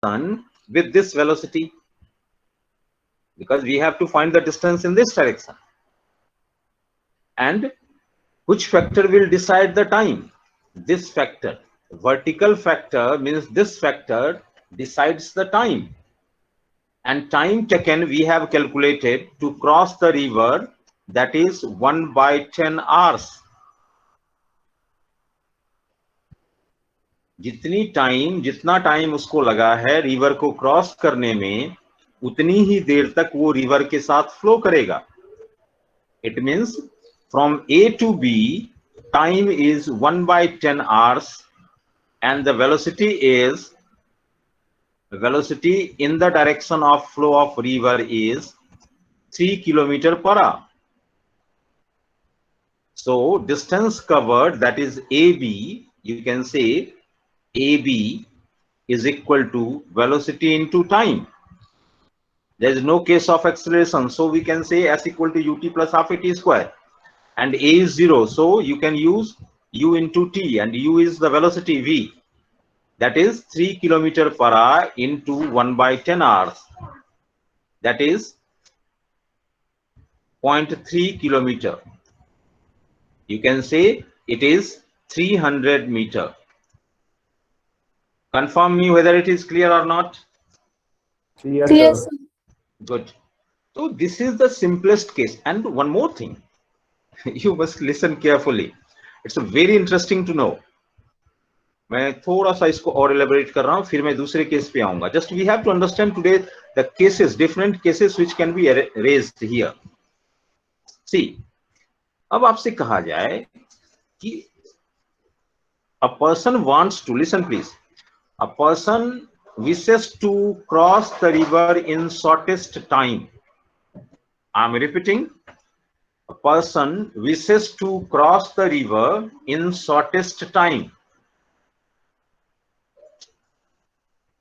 person with this velocity, because we have to find the distance in this direction. And which factor will decide the time? This factor. Vertical factor means this factor decides the time. And time taken we have calculated to cross the river, that is 1/10 hours. जितना time उसको लगा है river को cross करने में, उतनी ही देर तक वो रिवर के साथ फ्लो करेगा. It means from A to B time is 1/10 hours and the velocity in the direction of flow of river is 3 km/h. So distance covered, that is AB, you can say AB is equal to velocity into time. There is no case of acceleration, so we can say S equal to ut plus half at square, and A is 0, so you can use u into t, and u is the velocity v, that is 3 km/h into 1/10 hours, that is 0.3 kilometer. You can say it is 300 meter. Confirm me whether it is clear or not. Yes, sir. Good. So this is the simplest case. And one more thing, you must listen carefully. It's a very interesting to know. मैं थोड़ा सा इसको और elaborate कर रहा हूँ, फिर मैं दूसरे केस पे आऊंगा. Just we have to understand today the cases, different cases which can be raised here. See, अब आपसे कहा जाए कि a person wants to, listen please, a person wishes to cross the river in shortest time. I am repeating, a person wishes to cross the river in shortest time.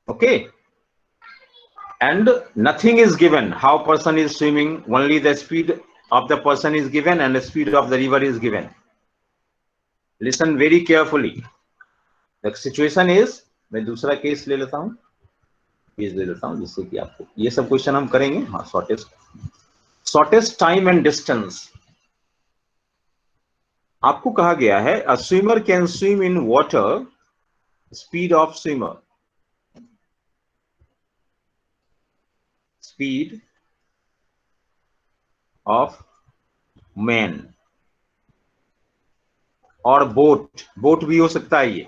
Okay, and nothing is given how person is swimming, only the speed of the person is given and the speed of the river is given. Listen very carefully. The situation is, मैं दूसरा case ले लेता हूं, case ले लेता हूं जिससे कि आपको ये सब क्वेश्चन हम करेंगे. हाँ, शॉर्टेस्ट टाइम एंड डिस्टेंस. आपको कहा गया है a swimmer can swim in water speed of swimmer, speed of man, और बोट भी हो सकता है. ये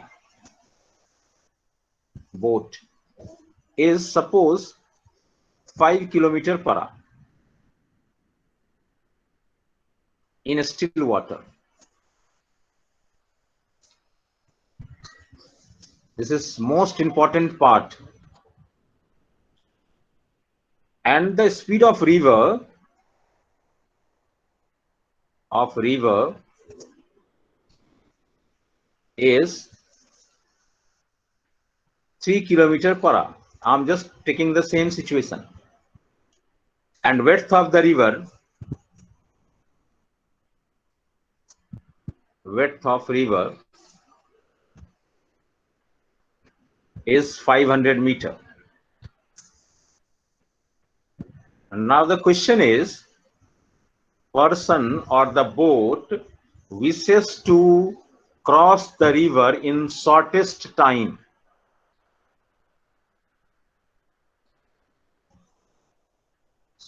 boat is suppose 5 km/h in still water. This is most important part. And the speed of river is 3 km/h. I'm just taking the same situation. And width of the river is 500 meter. And now the question is, person or the boat wishes to cross the river in shortest time.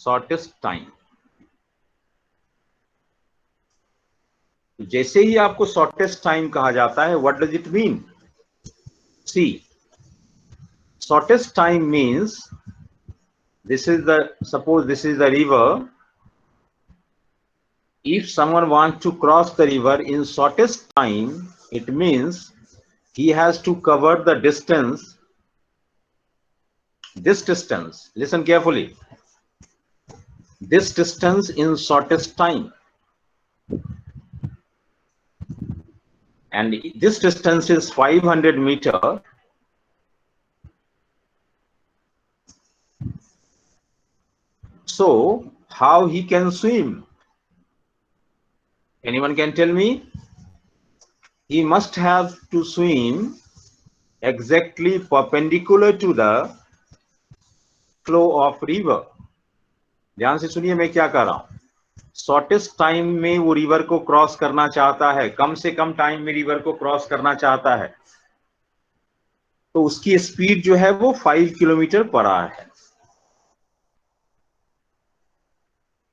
Shortest time. जैसे ही आपको shortest time कहा जाता है, what does it mean? See, shortest time means suppose this is the river. If someone wants to cross the river in shortest time, it means he has to cover the distance, this distance, listen carefully, this distance in shortest time. And this distance is 500 meter. So how he can swim? Anyone can tell me? He must have to swim exactly perpendicular to the flow of river. ध्यान से सुनिए मैं क्या कह रहा हूं। Shortest time में वो रिवर को क्रॉस करना चाहता है, कम से कम टाइम में रिवर को क्रॉस करना चाहता है, तो उसकी स्पीड जो है वो 5 किलोमीटर पर आवर है।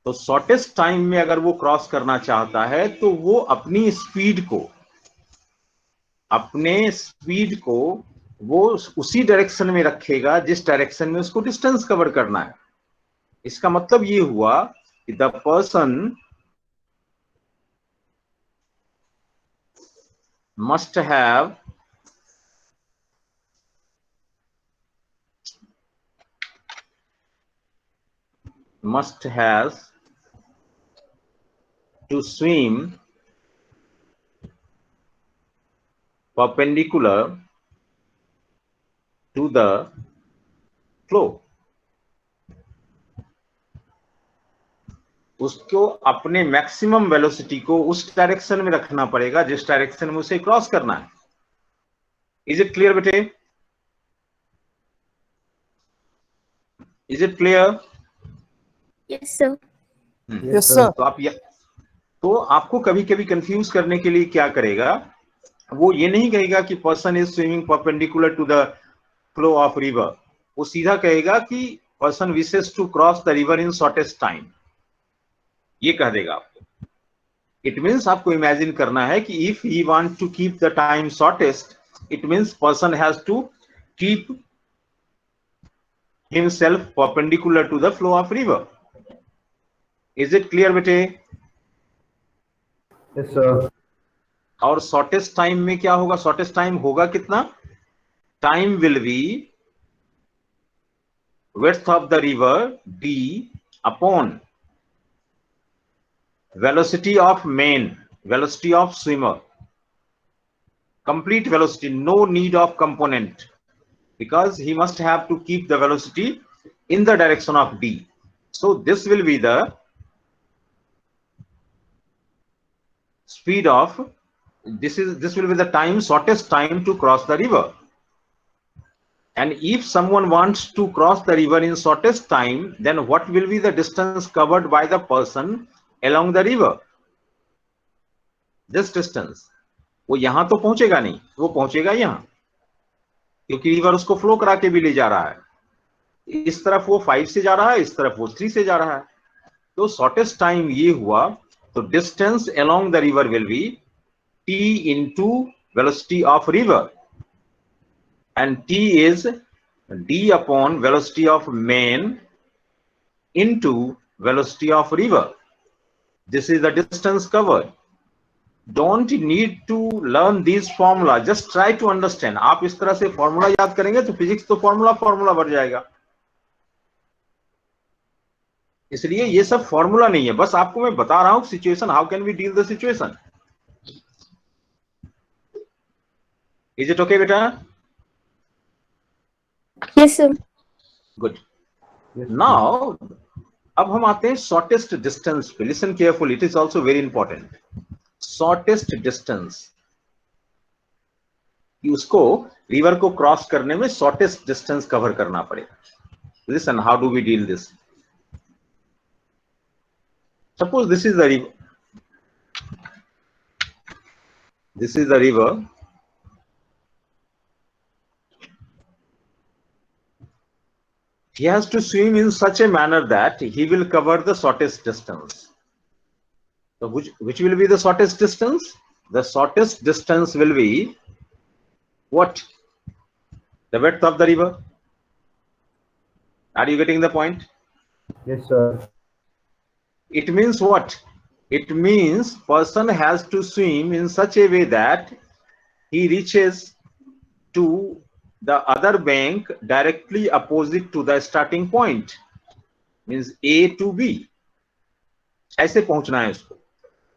तो शॉर्टेस्ट टाइम में अगर वो क्रॉस करना चाहता है तो वो अपनी स्पीड को वो उसी डायरेक्शन में रखेगा जिस डायरेक्शन में उसको डिस्टेंस कवर करना है। इसका मतलब ये हुआ कि the person must have to swim perpendicular to the flow। उसको अपने मैक्सिमम वेलोसिटी को उस डायरेक्शन में रखना पड़ेगा जिस डायरेक्शन में उसे क्रॉस करना है। इज इट क्लियर बेटे? Is it clear? Yes sir. Yes, sir. तो आपको कभी कभी कंफ्यूज करने के लिए क्या करेगा, वो ये नहीं कहेगा कि person is swimming perpendicular to the flow of river, वो सीधा कहेगा कि person wishes to cross the river in shortest time, ये कह देगा आपको। इट मीन्स आपको इमेजिन करना है कि if he want to keep the time shortest, it means person has to keep himself perpendicular to the flow of river। is it clear बेटे? Yes, sir. और शॉर्टेस्ट टाइम में क्या होगा? Shortest time होगा कितना? Time will be width of the river d upon velocity of velocity of swimmer, complete velocity, no need of component, because he must have to keep the velocity in the direction of d. So this will be the speed of this will be the time, shortest time to cross the river. And if someone wants to cross the river in shortest time, then what will be the distance covered by the person along the river? This distance, वो यहां तो पहुंचेगा नहीं, वो पहुंचेगा यहां, क्योंकि river उसको फ्लो करा के भी ले जा रहा है। इस तरफ वो 5 से जा रहा है, इस तरफ वो 3 से जा रहा है। तो शॉर्टेस्ट टाइम ये हुआ। तो distance along the river will be t into velocity of river, and t is d upon velocity of main into velocity of river. This is the distance covered. Don't need to learn these formula, just try to understand। आप इस तरह से formula याद करेंगे तो physics तो formula बढ़ जाएगा। इसलिए ये सब फॉर्मूला नहीं है, बस आपको मैं बता रहा हूं situation, how can we deal the situation. Is it okay बेटा? Yes sir. गुड। नाउ अब हम आते हैं शॉर्टेस्ट डिस्टेंस पे। Listen careful, it is also very important. Shortest distance, कि उसको रिवर को क्रॉस करने में शॉर्टेस्ट डिस्टेंस कवर करना पड़ेगा। Listen, how do we deal this? Suppose this is the river, this is the river, he has to swim in such a manner that he will cover the shortest distance. So which will be the shortest distance? The shortest distance will be what? The width of the river. Are you getting the point? Yes, sir. It means what? It means person has to swim in such a way that he reaches to the other bank directly opposite to the starting point, means A to B। ऐसे पहुंचना है उसको,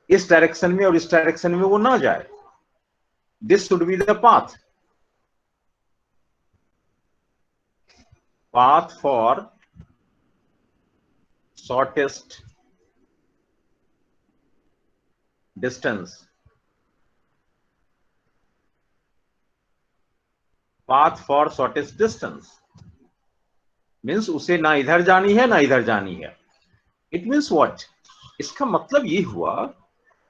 इस direction में और इस direction में वो ना जाए। This should be the path for shortest distance, path for shortest distance। Means उसे ना इधर जानी है ना इधर जानी है. It means what? इसका मतलब ये हुआ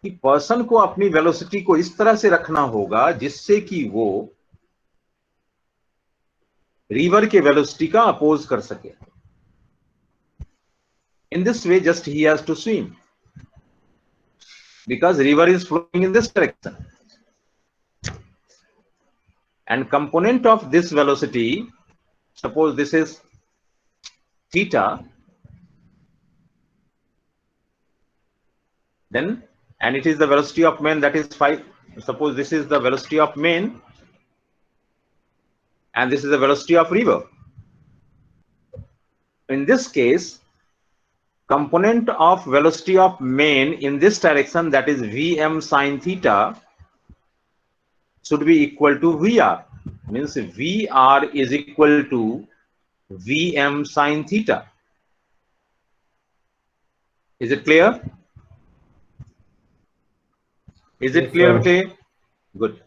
कि पर्सन को अपनी वेलोसिटी को इस तरह से रखना होगा जिससे कि वो रिवर के वेलोसिटी का अपोज कर सके. In this way just he has to swim because river is flowing in this direction, and component of this velocity, suppose this is theta, then, and it is the velocity of main, that is 5. Suppose this is the velocity of main and this is the velocity of river. In this case, component of velocity of main in this direction, that is Vm sin theta, should be equal to Vr. Means Vr is equal to Vm sin theta. Is it clear? Is it Yes, clear sir. बेटे? Good.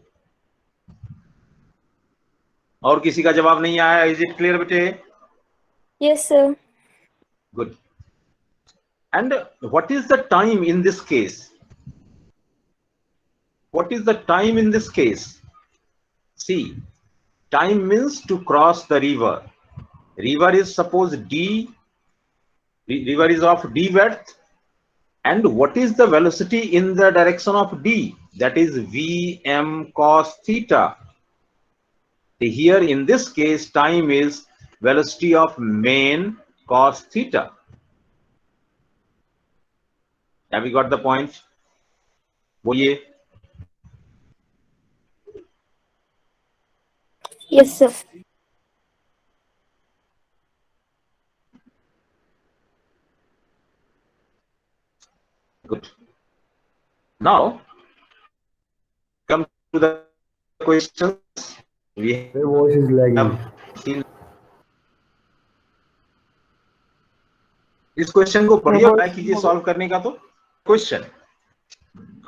और किसी का जवाब नहीं आया? Is it clear बेटे? Yes, sir. Good. And what is the time in this case? What is the time in this case? See, time means to cross the river. River is suppose d. River is of d width. And what is the velocity in the direction of d? That is Vm cos theta. Here in this case, time is velocity of main cos theta. Have you got the point? बोलिए. Yes, sir. Good. Now, come to the questions. We Your voice is lagging. have seen. इस question को बढ़िया try कीजिए solve करने का. तो question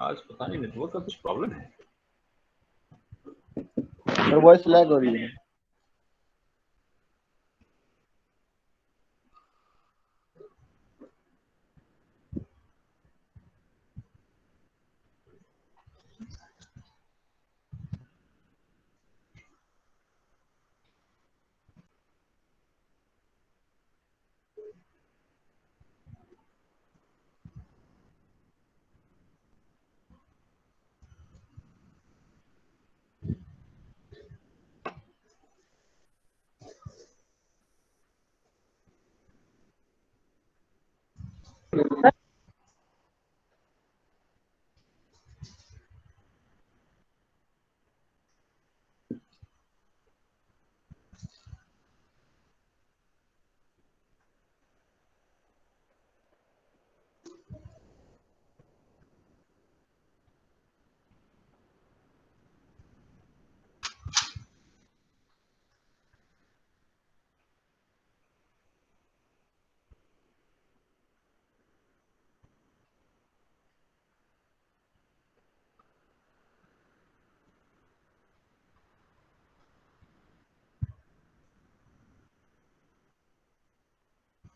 आज पता नहीं नेटवर्क का कुछ प्रॉब्लम है. मेरा वॉइस लैग हो रही है.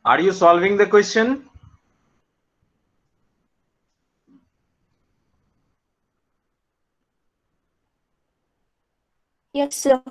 Are you solving the question? Yes, sir.